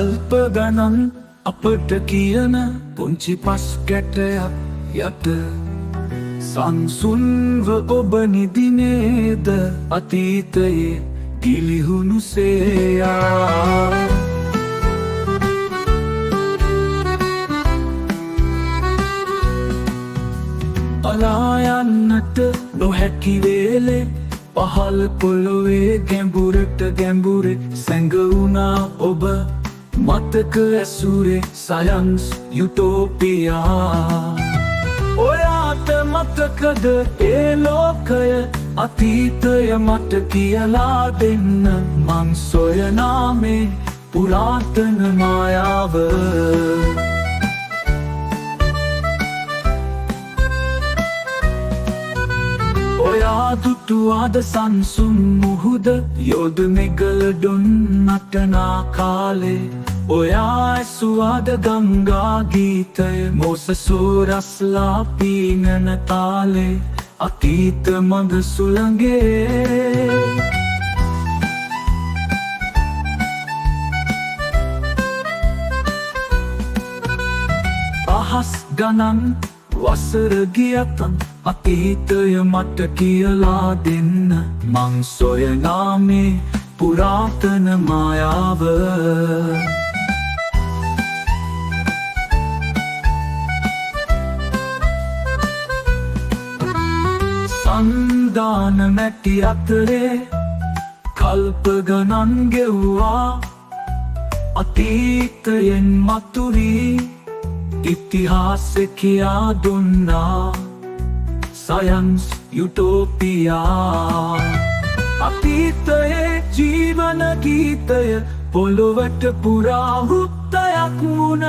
කල්ප ගණන් අපට කියන පුංචි පස් කැටයක් යට සංසුන්ව ඔබ නිදිනේද අතීතයේ ගිලිහුණු සේයා අලා යන්නට නොහැකි වේලේ පහළ පොළොවේ ගැඹුරට ගැඹුරේ සැඟවුණා ඔබ මතක ඇසුරේ සයන්ස් යුටෝපියා ඔයාට මතකද ඒ ලෝකය අතීතය මට කියලා දෙන්න මං සොයනා මේ පුරාතන මායාව ඔයා දුටුවාද සංසුන් මුහුද යොද මෙගලඩොන් නටනා කාලේ ඔයා ඇසුවාද ගංගා ගීතය මොසසෝරස්ලා පීනන තාලේ අතීත මඟ සුළඟේ අහස් ගණන් වසර ගියතන් අතීතය මට කියලා දෙන්න මං සොයනා මේ පුරාතන මායාව සන්දාන මැටි අතරේ කල්ප ගණන් ගෙව්වා අතීතයෙන් මතුවී ඉතිහාසෙ කියා දුන්නා සයන්ස් යුටෝපියා අතීතයේ ජීවන ගීතය පොළොවට පුරා වෘත්තයක් වුණ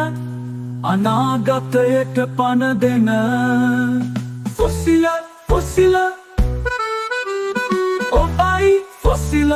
අනාගතයට පණ දෙන ෆොසිල ඔබයි ෆොසිල